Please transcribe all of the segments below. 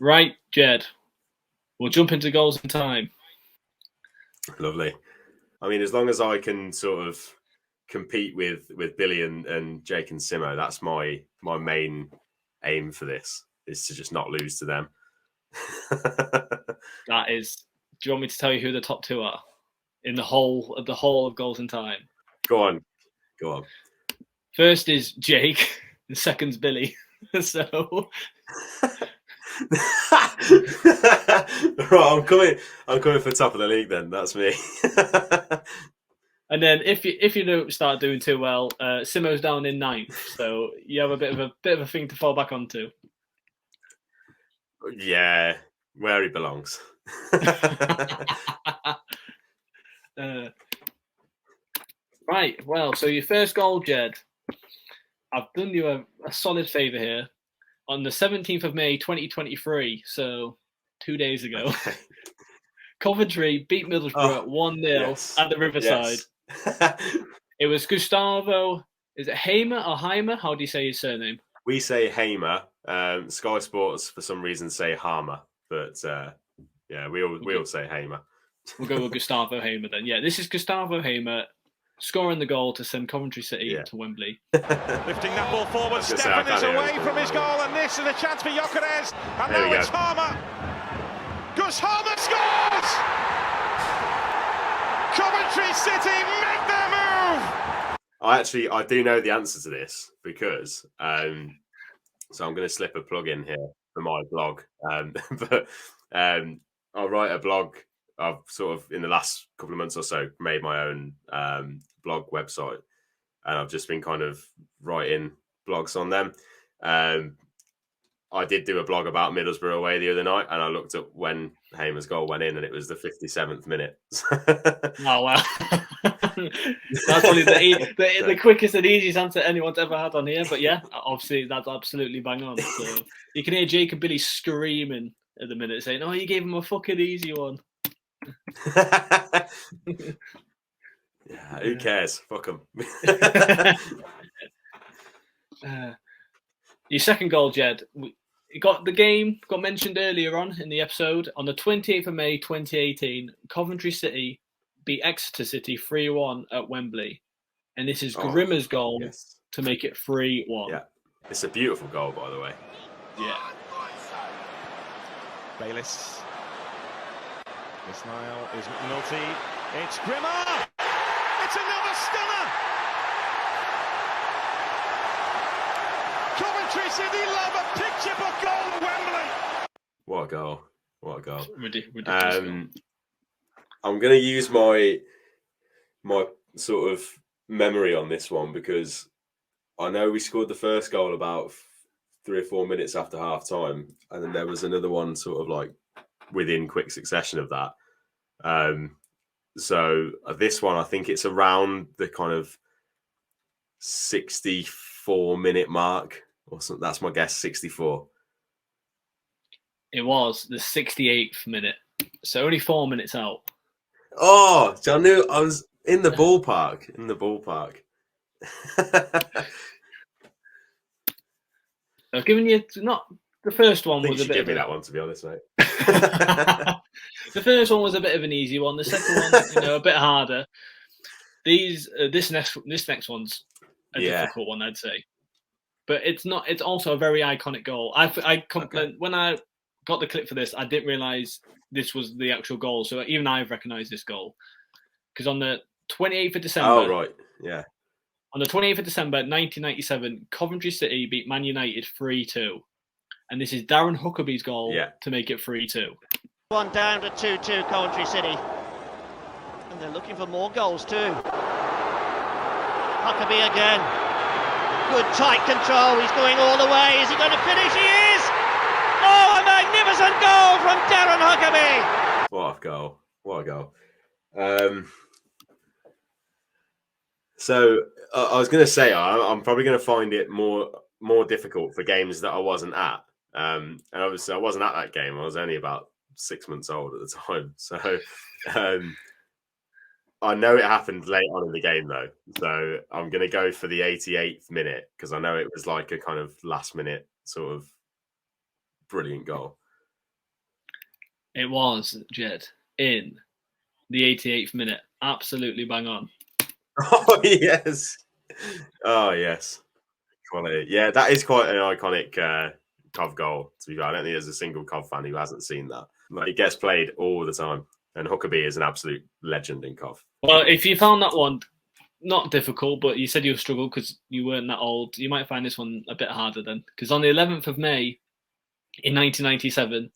Right, Jed. We'll jump into goals in time. Lovely. I mean, as long as I can sort of compete with Billy and Jake and Simo, that's my main aim for this, is to just not lose to them. That is. Do you want me to tell you who the top two are in the whole of goals in time? Go on. First is Jake, and second's Billy. So right, I'm coming for top of the league then. That's me. And then if you don't start doing too well, Simo's down in 9th, so you have a bit of a thing to fall back onto. Yeah, where he belongs. Right, well, so your first goal, Jed. I've done you a solid favour here. On the 17th of May, 2023, so 2 days ago, Okay. Coventry beat Middlesbrough 1-0 at the Riverside. Yes. It was Gustavo. Is it Hamer or Heimer? How do you say his surname? We say Hamer. Sky Sports, for some reason, say Harmer. But yeah, we all say Hamer. We'll go with Gustavo Hamer then. Yeah, this is Gustavo Hamer scoring the goal to send Coventry City to Wembley. Lifting that ball forward, Stefan is away from his goal, and this is a chance for Gyökeres. And now it's Harmer. Gus Harmer scores! Coventry City make their move! I do know the answer to this because so I'm going to slip a plug in here for my blog. But I'll write a blog. I've sort of, in the last couple of months or so, made my own blog website, and I've just been kind of writing blogs on them. I did do a blog about Middlesbrough away the other night, and I looked at when Hamer's goal went in, and it was the 57th minute. Oh, wow. That's probably the quickest and easiest answer anyone's ever had on here. But yeah, obviously, that's absolutely bang on. So you can hear Jake and Billy screaming at the minute, saying, "Oh, you gave him a fucking easy one." Yeah, who cares? Fuck them. Your second goal, Jed. The game got mentioned earlier on in the episode. On the 28th of May 2018, Coventry City beat Exeter City 3-1 at Wembley. And this is Grimmer's goal to make it 3-1. Yeah, it's a beautiful goal, by the way. Yeah. Bayliss. Ismail is McNulty. It's Grimmer! It's another stunner! Coventry City love a picture book goal at Wembley! What a goal. What a goal. Ridiculous goal. I'm going to use my sort of memory on this one because I know we scored the first goal about 3 or 4 minutes after half time, and then there was another one sort of like within quick succession of that. So this one, I think it's around the kind of 64-minute mark or something. That's my guess, 64. It was the 68th minute, so only 4 minutes out. Oh, I knew I was in the ballpark. I've given you not the first one. Was a bit. Give me that one, to be honest, mate. The first one was a bit of an easy one. The second one, a bit harder. This next one's a difficult one, I'd say. But it's not. It's also a very iconic goal. When I got the clip for this, I didn't realize this was the actual goal. So even I've recognized this goal because on the 28th of December. Oh right, yeah. On the 28th of December, 1997, Coventry City beat Man United 3-2. And this is Darren Huckabee's goal to make it 3-2. One down to 2-2 Coventry City. And they're looking for more goals too. Huckabee again. Good tight control, he's going all the way. Is he going to finish? He is! Oh, a magnificent goal from Darren Huckabee! What a goal. So I was going to say, I'm probably going to find it more difficult for games that I wasn't at. And obviously I wasn't at that game. I was only about 6 months old at the time. So I know it happened late on in the game though. So I'm going to go for the 88th minute because I know it was like a kind of last minute sort of brilliant goal. It was, Jed, in the 88th minute. Absolutely bang on. Oh, yes. Oh, yes. Quality. Yeah, that is quite an iconic Cov goal, to be fair. I don't think there's a single Cov fan who hasn't seen that. But it gets played all the time. And Huckerby is an absolute legend in Cov. Well, if you found that one not difficult, but you said you struggled because you weren't that old, you might find this one a bit harder then. Because on the 11th of May in 1997,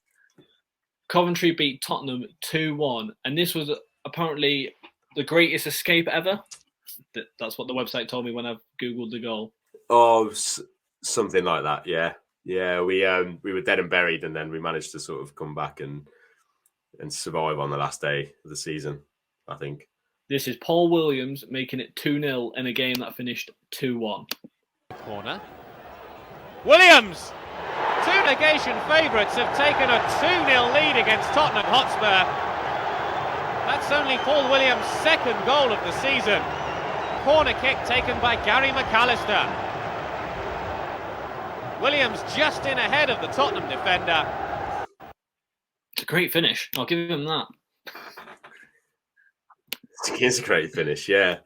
Coventry beat Tottenham 2-1. And this was apparently the greatest escape ever. That's what the website told me when I Googled the goal. Oh, something like that, yeah. Yeah, we were dead and buried, and then we managed to sort of come back and survive on the last day of the season, I think. This is Paul Williams making it 2-0 in a game that finished 2-1. Corner. Williams! Two negation favourites have taken a 2-0 lead against Tottenham Hotspur. That's only Paul Williams' second goal of the season. Corner kick taken by Gary McAllister. Williams just in ahead of the Tottenham defender. It's a great finish. I'll give him that. It is a great finish, yeah.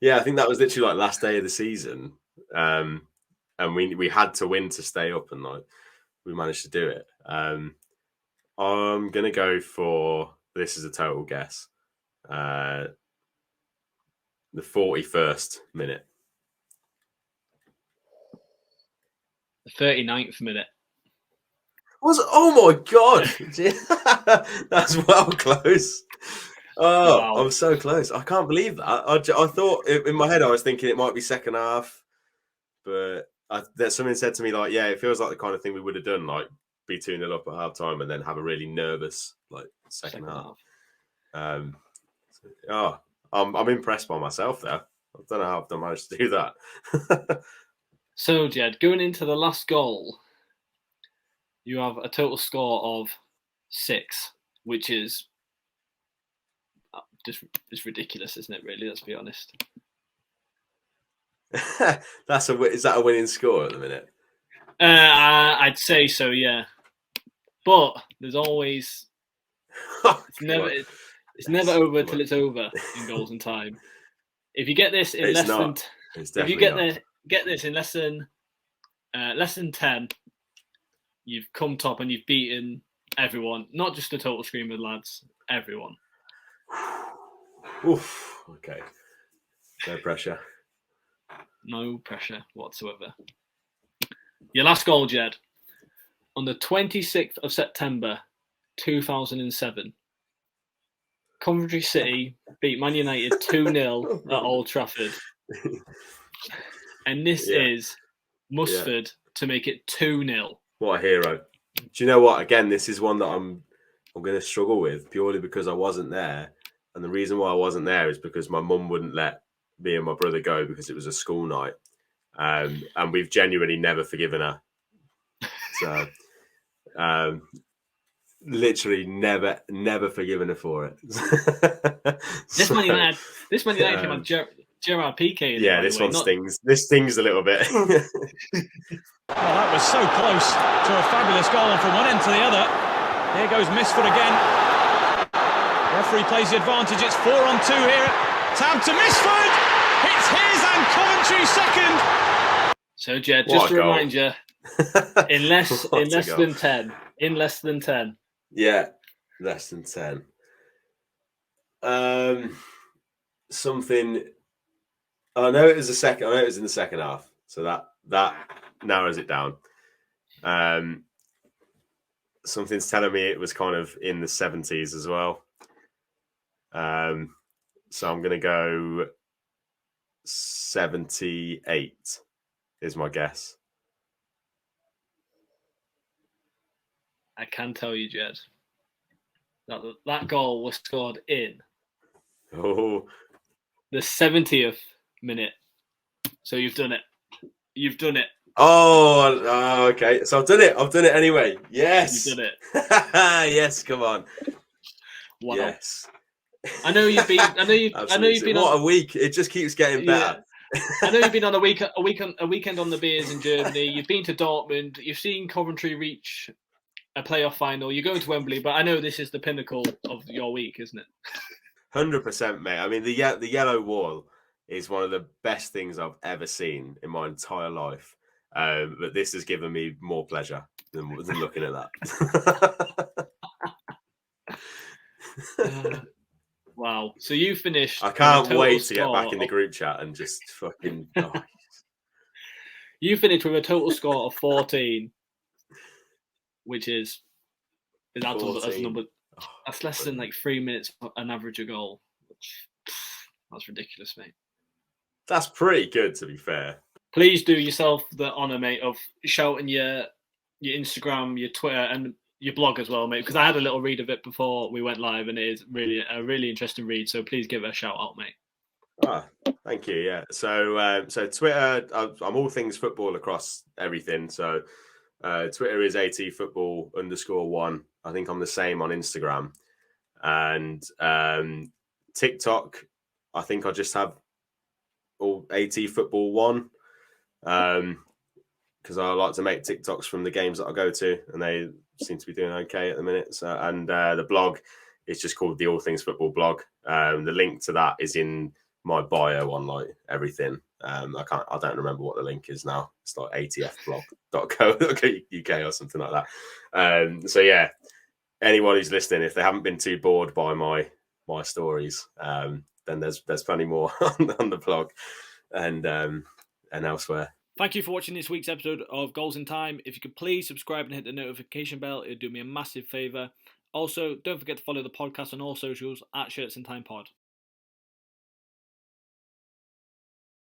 Yeah, I think that was literally like last day of the season. And we had to win to stay up, and like we managed to do it. I'm gonna go for, this is a total guess, the 41st minute. The 39th minute. Oh my god, that's well close. Oh, wow. I'm so close. I can't believe that. I thought in my head I was thinking it might be second half, but something said to me like, yeah, it feels like the kind of thing we would have done, like be 2-0 up at half time and then have a really nervous like second half. I'm impressed by myself there. I don't know how I've managed to do that. So, Jed, going into the last goal, you have a total score of 6, which is just ridiculous, isn't it? Really, let's be honest. Is that a winning score at the minute? I'd say so, yeah. But there's always it's never over till it's over in goals and time. If you get this in get this in less than 10, you've come top and you've beaten everyone, not just the Total Screamer lads, everyone. Oof. Okay. No pressure. No pressure whatsoever. Your last goal, Jed, on the 26th of September 2007. Coventry City beat Man United 2-0 at Old Trafford. And this is Musford to make it 2-0. What a hero. Do you know what? Again, this is one that I'm going to struggle with purely because I wasn't there. And the reason why I wasn't there is because my mum wouldn't let me and my brother go because it was a school night. And we've genuinely never forgiven her. So, literally never forgiven her for it. This Man United came on Gerard Piqué. Yeah, this one stings. This stings a little bit. Well, that was so close to a fabulous goal from one end to the other. Here goes Misford again. Referee plays the advantage. It's 4-on-2 here. Tab to Misford. It's his and Coventry second. So, Jed, just to remind you, in less than 10. Yeah, less than 10. Something. I know it was in the second half, so that narrows it down. Something's telling me it was kind of in the 70s as well. So I'm going to go 78 is my guess. I can tell you, Jed, that goal was scored in the 70th minute. So you've done it. You've done it. Oh, okay. So I've done it. I've done it anyway. Yes. You've done it. Yes, come on. Wow. Yes. I know you've been. I know you've been. What a week! It just keeps getting better. I know you've been on a weekend on the beers in Germany. You've been to Dortmund. You've seen Coventry reach a playoff final. You're going to Wembley, but I know this is the pinnacle of your week, isn't it? 100%, mate. I mean, the yellow wall is one of the best things I've ever seen in my entire life. But this has given me more pleasure than looking at that. Wow. So you finished. I can't wait to get back in the group chat and just fucking. You finished with a total score of 14, which is that's number. That's less than like 3 minutes an average a goal. That's ridiculous, mate. That's pretty good, to be fair. Please do yourself the honour, mate, of shouting your Instagram, your Twitter, and your blog as well, mate. Because I had a little read of it before we went live, and it is really a really interesting read. So please give it a shout out, mate. Thank you. Yeah. So Twitter, I'm all things football across everything. So Twitter is ATFootball_1. I think I'm the same on Instagram, and TikTok. I think I just have all ATFootball1, because I like to make TikToks from the games that I go to, and they seem to be doing okay at the minute. So, and the blog is just called the All Things Football blog. The link to that is in my bio on like everything. I don't remember what the link is now. It's like atfblog.co.uk or something like that. So yeah, anyone who's listening, if they haven't been too bored by my stories, then there's plenty more on the blog and elsewhere. Thank you for watching this week's episode of Goals in Time. If you could please subscribe and hit the notification bell, it would do me a massive favour. Also, don't forget to follow the podcast on all socials at Shirts in Time Pod.